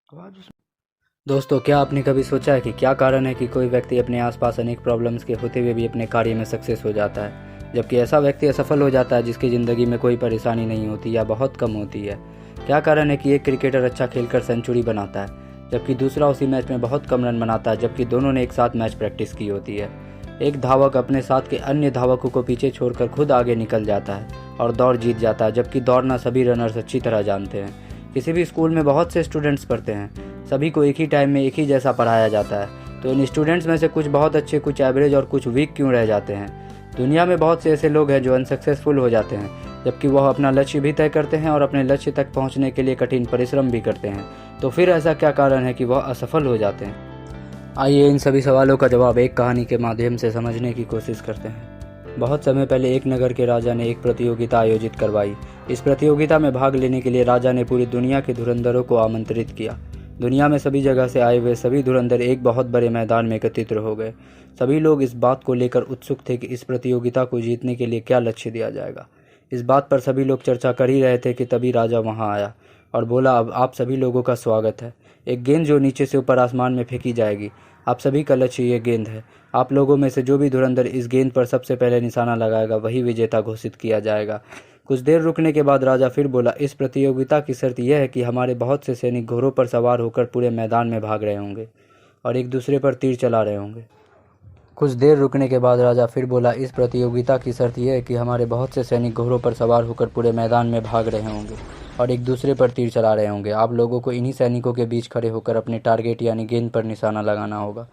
आवाज उस- दोस्तों, क्या आपने कभी सोचा है कि क्या कारण है कि कोई व्यक्ति अपने आसपास अनेक प्रॉब्लम्स के होते हुए भी अपने कार्य में सक्सेस हो जाता है, जबकि ऐसा व्यक्ति असफल हो जाता है जिसकी ज़िंदगी में कोई परेशानी नहीं होती या बहुत कम होती है। क्या कारण है कि एक क्रिकेटर अच्छा खेलकर सेंचुरी बनाता है जबकि दूसरा उसी मैच में बहुत कम रन बनाता है, जबकि दोनों ने एक साथ मैच प्रैक्टिस की होती है। एक धावक अपने साथ के अन्य धावकों को पीछे छोड़कर खुद आगे निकल जाता है और दौड़ जीत जाता है, जबकि दौड़ना सभी रनर्स अच्छी तरह जानते हैं। किसी भी स्कूल में बहुत से स्टूडेंट्स पढ़ते हैं, सभी को एक ही टाइम में एक ही जैसा पढ़ाया जाता है, तो इन स्टूडेंट्स में से कुछ बहुत अच्छे, कुछ एवरेज और कुछ वीक क्यों रह जाते हैं। दुनिया में बहुत से ऐसे लोग हैं जो अनसक्सेसफुल हो जाते हैं जबकि वह अपना लक्ष्य भी तय करते हैं और अपने लक्ष्य तक पहुंचने के लिए कठिन परिश्रम भी करते हैं। तो फिर ऐसा क्या कारण है कि वह असफल हो जाते हैं? आइए इन सभी सवालों का जवाब एक कहानी के माध्यम से समझने की कोशिश करते हैं। बहुत समय पहले एक नगर के राजा ने एक प्रतियोगिता आयोजित करवाई। इस प्रतियोगिता में भाग लेने के लिए राजा ने पूरी दुनिया के धुरंधरों को आमंत्रित किया। दुनिया में सभी जगह से आए हुए सभी धुरंधर एक बहुत बड़े मैदान में एकत्रित हो गए। सभी लोग इस बात को लेकर उत्सुक थे कि इस प्रतियोगिता को जीतने के लिए क्या लक्ष्य दिया जाएगा। इस बात पर सभी लोग चर्चा कर ही रहे थे कि तभी राजा वहां आया और बोला, अब आप सभी लोगों का स्वागत है। एक गेंद जो नीचे से ऊपर आसमान में फेंकी जाएगी। आप सभी का लक्ष्य ये गेंद है। आप लोगों में से जो भी धुरंधर इस गेंद पर सबसे पहले निशाना लगाएगा वही विजेता घोषित किया जाएगा। कुछ देर रुकने के बाद राजा फिर बोला, इस प्रतियोगिता की शर्त यह है कि हमारे बहुत से सैनिक घोड़ों पर सवार होकर पूरे मैदान में भाग रहे होंगे और एक दूसरे पर तीर चला रहे होंगे। कुछ देर रुकने के बाद राजा फिर बोला, इस प्रतियोगिता की शर्त यह है कि हमारे बहुत से सैनिक घोड़ों पर सवार होकर पूरे मैदान में भाग रहे होंगे और एक दूसरे पर तीर चला रहे होंगे। आप लोगों को इन्हीं सैनिकों के बीच खड़े होकर अपने टारगेट यानी गेंद पर निशाना लगाना होगा।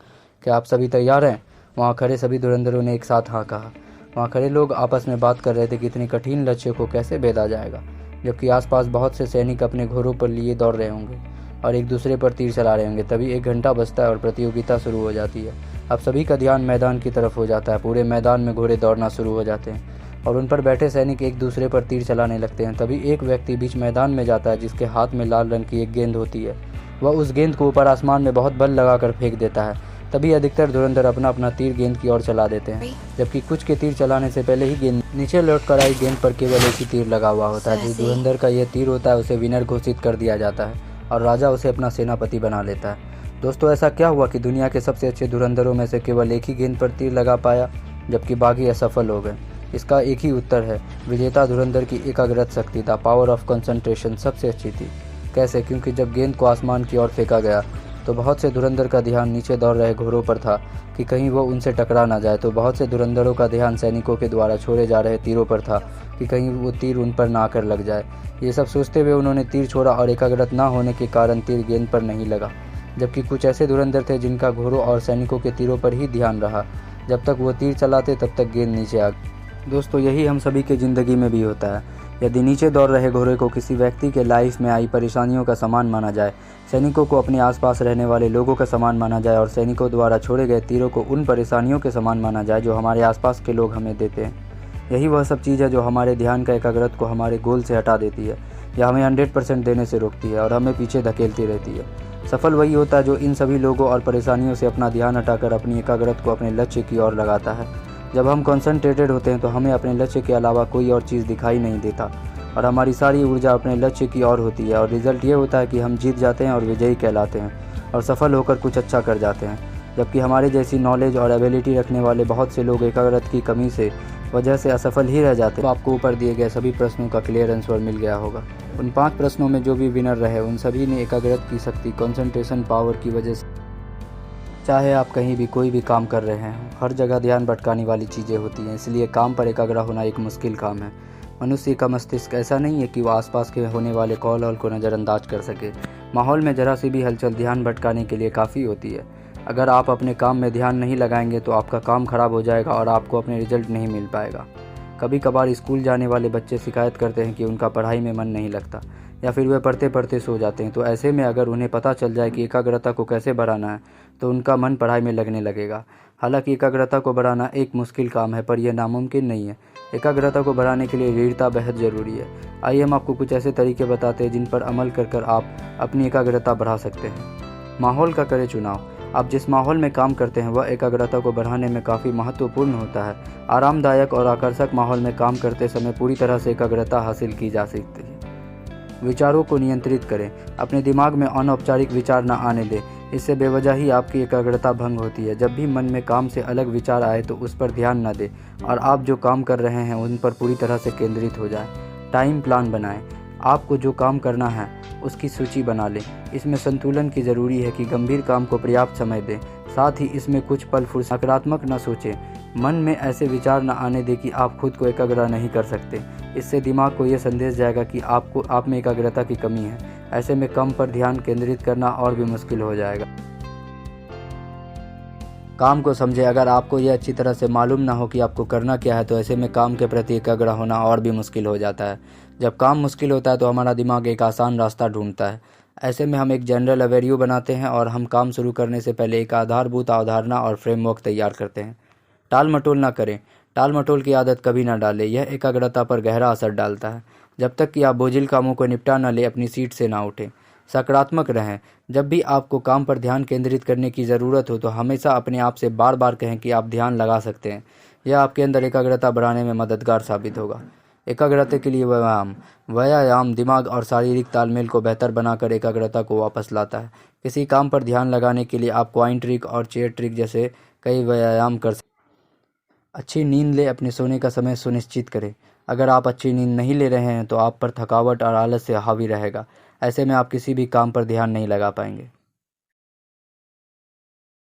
क्या आप सभी तैयार हैं? वहाँ खड़े सभी धुरंधरों ने एक साथ हाँ कहा। वहाँ खड़े लोग आपस में बात कर रहे थे कि इतनी कठिन लक्ष्य को कैसे भेदा जाएगा, जबकि आसपास बहुत से सैनिक अपने घोड़ों पर लिए दौड़ रहे होंगे और एक दूसरे पर तीर चला रहे होंगे। तभी एक घंटा बजता है और प्रतियोगिता शुरू हो जाती है। अब सभी का ध्यान मैदान की तरफ हो जाता है। पूरे मैदान में घोड़े दौड़ना शुरू हो जाते हैं और उन पर बैठे सैनिक एक दूसरे पर तीर चलाने लगते हैं। तभी एक व्यक्ति बीच मैदान में जाता है जिसके हाथ में लाल रंग की एक गेंद होती है। वह उस गेंद को ऊपर आसमान में बहुत बल लगाकर फेंक देता है। तभी अधिकतर धुरंधर अपना अपना तीर गेंद की ओर चला देते हैं, जबकि कुछ के तीर चलाने से पहले ही गेंद नीचे लौट कर आई गेंद पर केवल एक ही तीर लगा हुआ होता है। जिस धुरंधर का यह तीर होता है उसे विनर घोषित कर दिया जाता है और राजा उसे अपना सेनापति बना लेता है। दोस्तों, ऐसा क्या हुआ कि दुनिया के सबसे अच्छे धुरंधरों में से केवल एक ही गेंद पर तीर लगा पाया जबकि बाकी असफल हो गए? इसका एक ही उत्तर है, विजेता धुरंधर की एकाग्रता शक्ति था, पावर ऑफ कंसंट्रेशन सबसे अच्छी थी। कैसे? क्योंकि जब गेंद को आसमान की ओर फेंका गया तो बहुत से धुरंधर का ध्यान नीचे दौड़ रहे घोड़ों पर था कि कहीं वो उनसे टकरा ना जाए, तो बहुत से धुरंधरों का ध्यान सैनिकों के द्वारा छोड़े जा रहे तीरों पर था कि कहीं वो तीर उन पर ना आकर लग जाए। ये सब सोचते हुए उन्होंने तीर छोड़ा और एकाग्रता ना होने के कारण तीर गेंद पर नहीं लगा, जबकि कुछ ऐसे धुरंधर थे जिनका घोड़ों और सैनिकों के तीरों पर ही ध्यान रहा। जब तक वो तीर चलाते तब तक गेंद नीचे आ गई। दोस्तों, यही हम सभी के ज़िंदगी में भी होता है। यदि नीचे दौड़ रहे घोड़े को किसी व्यक्ति के लाइफ में आई परेशानियों का सामान माना जाए, सैनिकों को अपने आसपास रहने वाले लोगों का सामान माना जाए और सैनिकों द्वारा छोड़े गए तीरों को उन परेशानियों के सामान माना जाए जो हमारे आसपास के लोग हमें देते हैं, यही वह सब चीज़ है जो हमारे ध्यान का एकाग्रता को हमारे गोल से हटा देती है या हमें 100% देने से रोकती है और हमें पीछे धकेलती रहती है। सफल वही होता है जो इन सभी लोगों और परेशानियों से अपना ध्यान हटाकर अपनी एकाग्रता को अपने लक्ष्य की ओर लगाता है। जब हम कंसंट्रेटेड होते हैं तो हमें अपने लक्ष्य के अलावा कोई और चीज़ दिखाई नहीं देता और हमारी सारी ऊर्जा अपने लक्ष्य की ओर होती है और रिजल्ट ये होता है कि हम जीत जाते हैं और विजयी कहलाते हैं और सफल होकर कुछ अच्छा कर जाते हैं। जबकि हमारे जैसी नॉलेज और एबिलिटी रखने वाले बहुत से लोग एकाग्रता की कमी से वजह से असफल ही रह जाते हैं। तो आपको ऊपर दिए गए सभी प्रश्नों का क्लियर आंसर मिल गया होगा। उन 5 प्रश्नों में जो भी विनर रहे उन सभी ने एकाग्रता की शक्ति, कंसंट्रेशन पावर की वजह से, चाहे आप कहीं भी कोई भी काम कर रहे हैं, हर जगह ध्यान भटकाने वाली चीज़ें होती हैं, इसलिए काम पर एकाग्र होना एक मुश्किल काम है। मनुष्य का मस्तिष्क ऐसा नहीं है कि वह आसपास के होने वाले कॉल ऑल को नज़रअंदाज कर सके। माहौल में जरा सी भी हलचल ध्यान भटकाने के लिए काफ़ी होती है। अगर आप अपने काम में ध्यान नहीं लगाएंगे तो आपका काम खराब हो जाएगा और आपको अपने रिजल्ट नहीं मिल पाएगा। कभी कभार स्कूल जाने वाले बच्चे शिकायत करते हैं कि उनका पढ़ाई में मन नहीं लगता या फिर वे पढ़ते पढ़ते सो जाते हैं। तो ऐसे में अगर उन्हें पता चल जाए कि एकाग्रता को कैसे बढ़ाना है तो उनका मन पढ़ाई में लगने लगेगा। हालांकि एकाग्रता को बढ़ाना एक मुश्किल काम है पर यह नामुमकिन नहीं है। एकाग्रता को बढ़ाने के लिए दृढ़ता बेहद ज़रूरी है। आइए हम आपको कुछ ऐसे तरीके बताते हैं जिन पर अमल कर आप अपनी एकाग्रता बढ़ा सकते हैं। माहौल का करें चुनाव। आप जिस माहौल में काम करते हैं वह एकाग्रता को बढ़ाने में काफ़ी महत्वपूर्ण होता है। आरामदायक और आकर्षक माहौल में काम करते समय पूरी तरह से एकाग्रता हासिल की जा सकती है। विचारों को नियंत्रित करें। अपने दिमाग में अनौपचारिक विचार न आने दें, इससे बेवजह ही आपकी एकाग्रता भंग होती है। जब भी मन में काम से अलग विचार आए तो उस पर ध्यान न दें और आप जो काम कर रहे हैं उन पर पूरी तरह से केंद्रित हो जाएं। टाइम प्लान बनाएं। आपको जो काम करना है उसकी सूची बना लें। इसमें संतुलन की ज़रूरी है कि गंभीर काम को पर्याप्त समय दें, साथ ही इसमें कुछ पल फुर्सत नकारात्मक न सोचें। मन में ऐसे विचार न आने दें कि आप खुद को एकाग्र नहीं कर सकते। इससे दिमाग को यह संदेश जाएगा कि आप में एकाग्रता की कमी है। ऐसे में काम पर ध्यान केंद्रित करना और भी मुश्किल हो जाएगा। काम को समझें। अगर आपको यह अच्छी तरह से मालूम ना हो कि आपको करना क्या है तो ऐसे में काम के प्रति एकाग्र होना और भी मुश्किल हो जाता है। जब काम मुश्किल होता है तो हमारा दिमाग एक आसान रास्ता ढूंढता है। ऐसे में हम एक जनरल ओवरव्यू बनाते हैं और हम काम शुरू करने से पहले एक आधारभूत अवधारणा और फ्रेमवर्क तैयार करते हैं। टाल मटोल ना करें। टाल मटोल की आदत कभी ना डालें, यह एकाग्रता पर गहरा असर डालता है। जब तक कि आप बोझिल कामों को निपटा न लें, अपनी सीट से ना उठें। सकारात्मक रहें। जब भी आपको काम पर ध्यान केंद्रित करने की ज़रूरत हो तो हमेशा अपने आप से बार बार कहें कि आप ध्यान लगा सकते हैं। यह आपके अंदर एकाग्रता बढ़ाने में मददगार साबित होगा। एकाग्रता के लिए व्यायाम दिमाग और शारीरिक तालमेल को बेहतर बनाकर एकाग्रता को वापस लाता है। किसी काम पर ध्यान लगाने के लिए आप क्वाइन ट्रिक और चेयर ट्रिक जैसे कई व्यायाम कर सकते हैं। अच्छी नींद ले। अपने सोने का समय सुनिश्चित करें। अगर आप अच्छी नींद नहीं ले रहे हैं तो आप पर थकावट और आलस से हावी रहेगा। ऐसे में आप किसी भी काम पर ध्यान नहीं लगा पाएंगे।